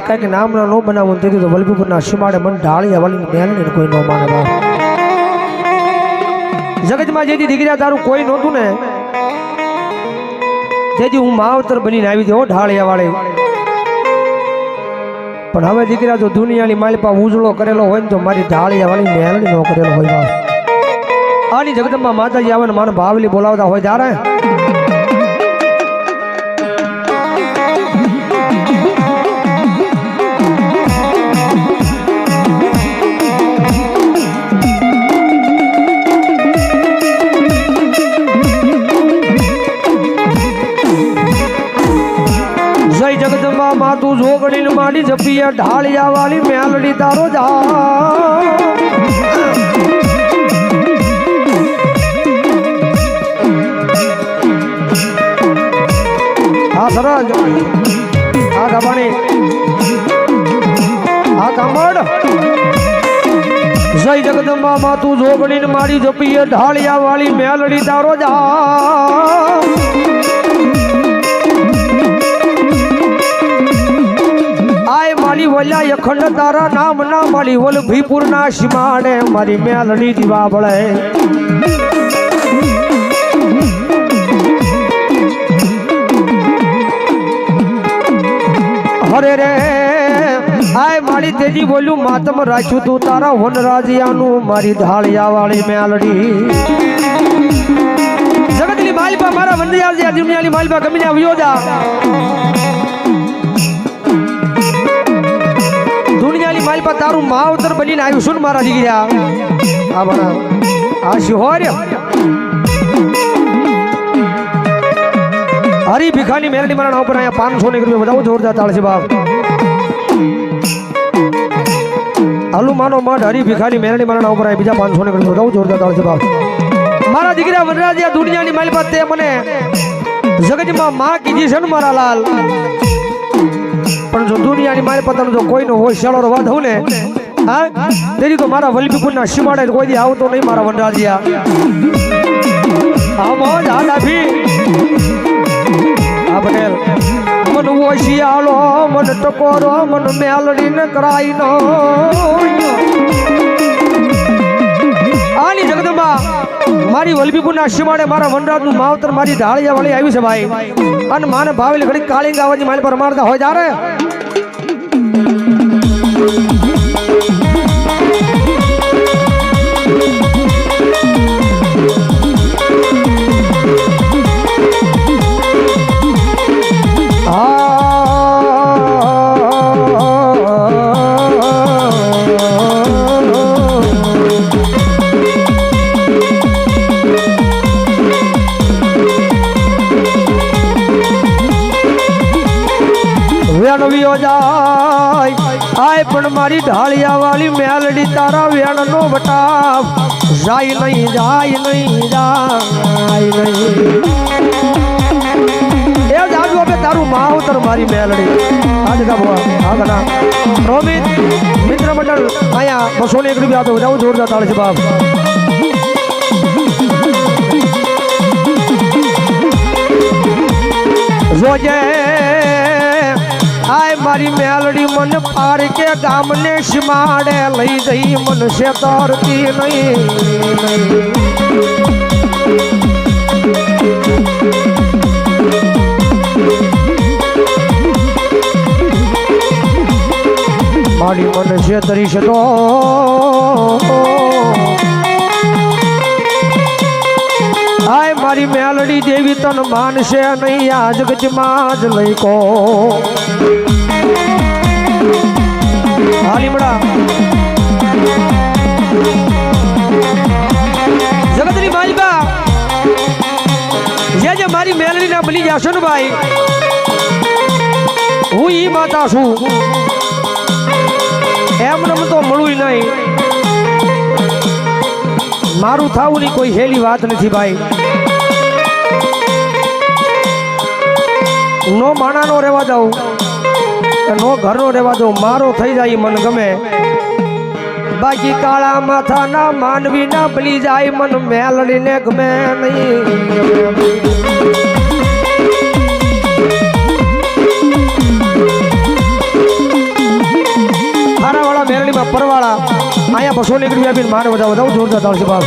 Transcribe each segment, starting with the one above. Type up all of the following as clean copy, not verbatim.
कहीं नाम ना नो बनावो तेरी तो वल्लभीपुर शिमाड़े मन ढाली वाली मेलड़ी ने कोई नो माने बाप जगत में जेदी दिख रहा तारू कोई नोतु ने जेदी हूँ मावतर बनी आई थी ढालिया वाले पण हवे दीकरा जो दुनिया मालपा उजळो करेलो होय तो मारी ढालिया वाली मेलड़ी नो करेलो होय बाप आनी जगदंबा माताजी आवे मन भावली बोलावता होय जा रहे जगदंबा मातू जोगड़ी माड़ी जपिया ढालिया वाली मेलड़ी तारो जा हाँ सरज हाँ गबानी हाँ कामड़ जय जगदंबा मातू जोगड़ी माड़ी जपिया ढालिया वाली मेलड़ी तारो जा आय माली वल्या अखंड तारा नाम ना माली वल्लभीपुर ना शिमाड़े मारी मेलड़ी दीवा बड़े हरे रे आय माली तेजी बोलू मातम राखू तू तारा वन राजियानु मारी ढालिया वाली मेलड़ी जगतली मालपा मारा वंदियाल जे दुनियाली मालपा कमी जा वियो जा दुनियाली मालपा तारू मावतर बनीने आयु सुन मारा दीकरा आ बना आ शिहोर हरी भिखानी मेलड़ी मारा नाव पर आया 500 रुपया बताओ जोरदार ताल से बाप आलू मानो मठ हरी भिखानी मेलड़ी मारा नाव पर आया बीजा 500 रुपया बताओ जोरदार ताल से बाप मारा दीकरा वनराजिया दुनियाली मालपा ते मने जगत में मां कीधी छे मारा लाल पण जो दुनिया ની મારી પતાનો જો કોઈનો હોય શાળો વાદ હું ને હા તેરી તો મારા વલ્લભીપુરના शिमाड़े કોઈ દી આવતો નહીં મારા વનરાजिया આ મોજ આ ડાભી આ પટેલ મન ઓશિયાળો મન ટકોરો મન મેલડી ને કરાઈ નો આની જગદંબા મારી વલ્લભીપુરના शिमाड़े મારા વનરાજનું માવતર મારી ઢાળિયા વાળી આવી છે ભાઈ અને માને ભાવેલી ઘડી કાળીંગ આવાજી માલ પર મારતા હોય જારે वियो जाय आय पण मारी ढालिया वाली मेलड़ी तारा वेण नो बटाव जाय नहीं जाय नहीं ए जाजू अबे तारू मावतर मारी मेलड़ी आज का बुआ आ गना रोमित मित्र मंडल आया 201 रुपया तो जाओ जोरदार ताली से बाप जोजे आय मारी मेलड़ी मन पार के गाम ने शिमाड़े लई गई मन से तोरती नहीं मारी मन से तरीश तो आय मारी मेलड़ी देवी तन मान से नहीं आज गजमाज लई को हाली बड़ा जगतली मालपा जे मारी मेलड़ी ना बली जाशो ने भाई हूँ ई माता छू एमनेम तो मळुं नहीं मारू थावू नी कोई हेली बात नहीं भाई नो माणा नो रेवा जाऊ नो घर नो रेवा दो मारो थई जाई मन गमे बाकी काला माथा ना मानवी ना बली जाए मन मेलड़ी ने गमे नहीं પરવાળા અહીંયા 200 ની રૂપિયા આપીને માને વધાવ જોરદાર તાળ છે બાપ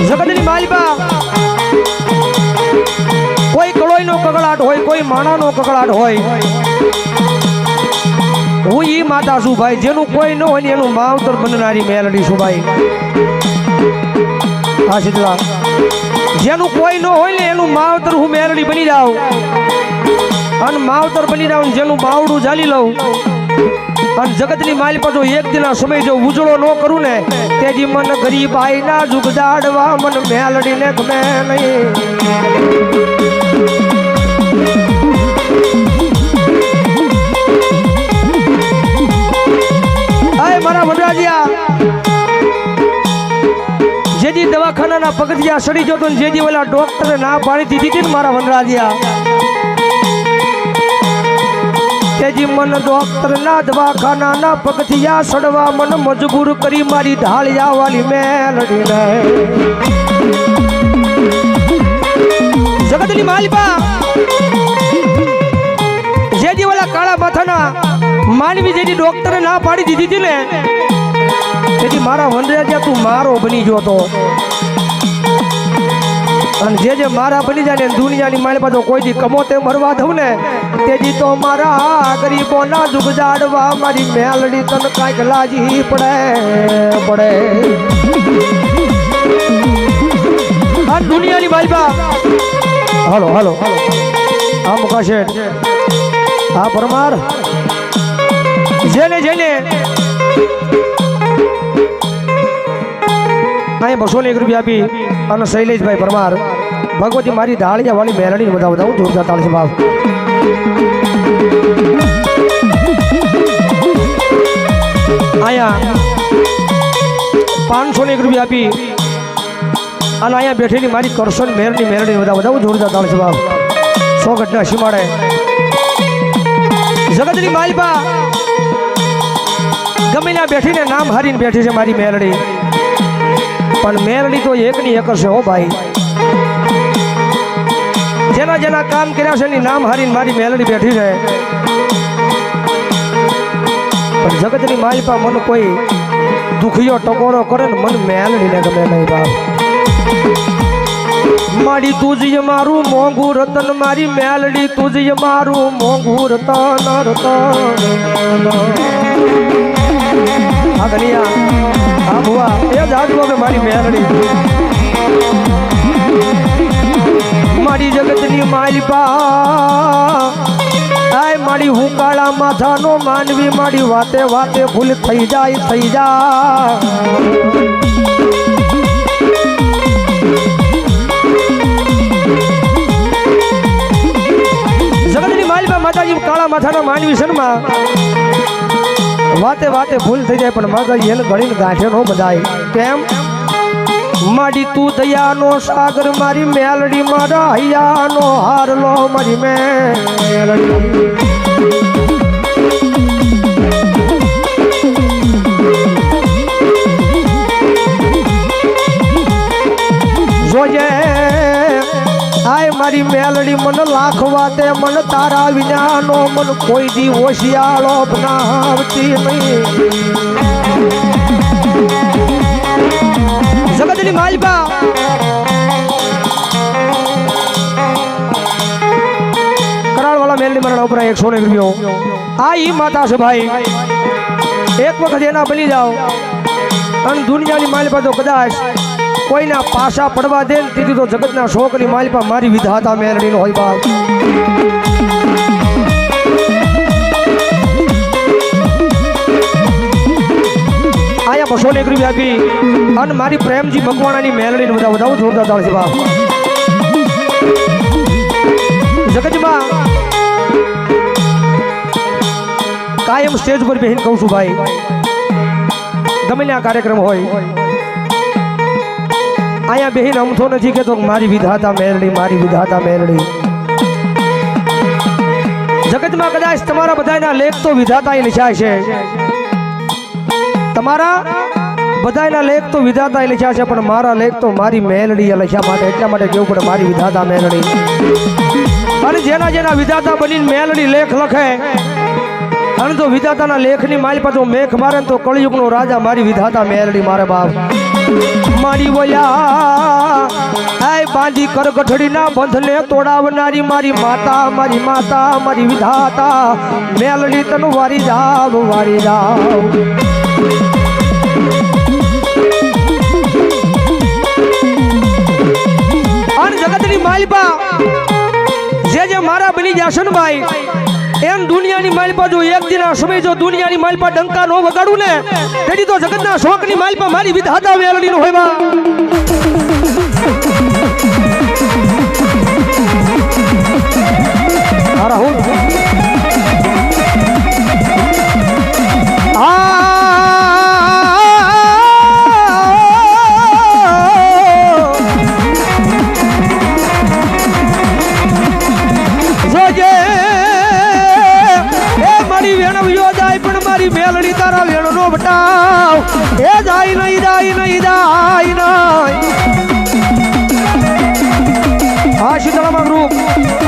જગતની માલિકા કોઈ કળોઈનો કકળાટ હોય કોઈ માણાનો કકળાટ હોય હું ઈ માતા છું ભાઈ જેનું કોઈ ન હોય ને એનું માવતર બનનારી મેલડી છું ભાઈ હા સીધા જેનું કોઈ ન હોય ને એનું માવતર હું મેલડી બની જાઉં અને માવતર બની જાઉં જેનું બાવડું ઝાલી લઉં અને જગતની માલિકા જો એક દિના સમય જો ઉજળો ન કરું ને તેજી મન ગરીબ આઈના જુગ જાડવા મન મેલડીને ગમે નહીં મારા વડરાજીયા જેજી દવાખાનાના પગથિયા સડી જતો ને જેજી ઓલા ડોક્ટરે ના પાડી દીધી હતી ને મારા વનરાજીયા તેજી મન ડોક્ટર ના દવાખાનાના પગથિયા સડવા મન મજબૂર કરી મારી ઢાળિયા વાલી મેલડીને જગતની માલિકા જેજી ઓલા કાળા માથાના માનવી જેની ડોક્ટરે ના પાડી દીધી હતી ને તેથી મારા વનરાજા તું મારો બની ગયો તો અને જે મારા બની જાય ને દુનિયાની મારી પાસે કોઈ દી કમોતે મરવા દઉં ને તેથી તો મારા ગરીબોના જુગ જાડવા મારી મેલડી તને કાંઈક લાજી પડે આ દુનિયાની મારી પા હાલો આ મુકાશે આ પરમાર જેને અહીં 200 રૂપિયા આપી અને શૈલેષભાઈ પરમાર ભગવતી મારી ઢાળિયા વાળી મેલડીને વધાવું જોરદાર તાળ છે બાપ અહીંયા 500 રૂપિયા આપી અને અહીંયા બેઠેલી મારી કરશન મેરની મેલડીને વધાવું જોરદાર તાળ છે બાપ 100 ઘટના સીમાડે જગતની માલિકા ગમે ના બેઠીને નામ હારીને બેઠી છે મારી મેલડી પણ મેલડી તો એકની એક છે હો ભાઈ જેના કામ કર્યા છે એની નામ હારીને મારી મેલડી બેઠી છે પણ જગતની માલિકા મન કોઈ દુખિયો ટકોરો કરે ને મન મેલડીને ગમે નહીં બાપ મારી તુજી મારું મોંઘું રતન મારી મેલડી તુજી મારું મોંઘું રતન આ ગલિયા આ ભુવા એ જ આજુ હવે મારી મેલડી મારી જગતની માલિકા આય મારી હું કાળા માથાનો માનવી મારી વાતે ભૂલ થઈ જાય માતાજી કાળા માથાના માનવી શર્મા વાતે ભૂલ થઈ જાય પણ માતાજી એને ઘડીને ગાંઠે નો બધાય કેમ માડી તું દયાનો સાગર મારી મેલડી મારા હૈયાનો હારલો મારી મેલડી જોજે આય મારી મેલડી મન લાખ વાતે મન તારા વિનાનો મન કોઈ દી હોશિયાળો બનાવતી નહીં જગતની માલિકા કરાળવાળા મેલડી મારા ઉપર 100 રૂપિયો આ ઈ માતા છે ભાઈ એક વખત એના બની જાઓ અને દુનિયાની માલિકા તો કદાચ કોઈના પાસા પડવા દે તેથી તો જગતના શોકની માલિકા મારી વિધાતા મેલડીનો હોય બાપ આયા 200 રૂપિયા આપી અને મારી પ્રેમજી મકવાણાની મેલડીને વધાવું જોરદાર તાળ છે બાપ જગતમાં કાયમ સ્ટેજ પર બેહીને કહું છું ભાઈ ગમે ત્યાં કાર્યક્રમ હોય અહીંયા બેહીને અમથો નથી કેતો મારી વિધાતા મેલડી જગતમાં કદાચ તમારા બધાના લેખ તો વિધાતા લખાય છે તમારા બધાયના લેખ તો વિધાતાએ લખ્યા છે પણ મારા લેખ તો મારી મેલડીએ લખ્યા માટે એટલા માટે કેવું પડે મારી વિધાતા મેલડી. અને જેના જેના વિધાતા બનીને મેલડી લેખ લખે અને જો વિધાતાના લેખની માલ પાછો મેઘ મારે ને તો કળિયુગનો રાજા મારી વિધાતા મેલડી મારે બાપ. મારી વયા આય બાંધી કરગઠડીના બંધને તોડાવનારી મારી માતા મારી વિધાતા મેલડી તન વારી જાવ વારી જાવ. અને જગતની માલિપા જે મારા બની જશે ને ભાઈ એમ દુનિયાની માલિપા જો એક દિના સમય જો દુનિયાની માલિપા ડંકા નો વગાડું ને તેથી તો જગતના શોકની માલિપા મારી વિધાતા મેલડી નો હોય બા. મેલડી તારા વેણો નો બટાવ એ જાય નહીં આ શીતળામાં ગ્રુપ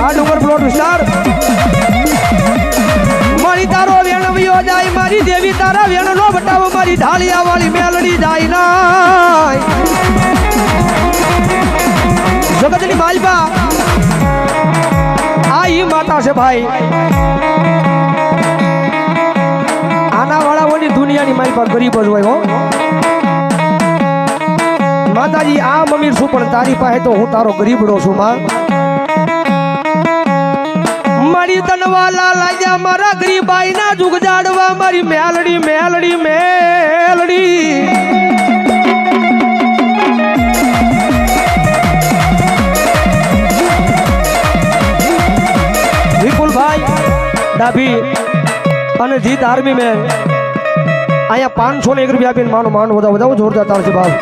આ ડુંગર પ્લોટ વિસ્તાર મારી તારો વેણવ્યો જાય મારી દેવી તારા વેણો નો બટાવ મારી ઢાલિયા વાળી મેલડી જાય નાય. જગતની માલપા આ ઈ માતા છે ભાઈ. દુનિયાની મારી પાસે ગરીબ જ હોય હો માતાજી. આ મમીર છું પણ તારી પાસે તો હું તારો ગરીબડો છું માં. મારી તનવાલા લાગ્યા મારા ગરીબાઈ ના જુગ જાડવા મારી મેલડી મેલડી મેલડી. વિપુલભાઈ ડાભી અને જીત આર્મી મેન અહીંયા 501 રૂપિયા આપીને માનો વધાવો જોરદાર તાળ છે બાપ.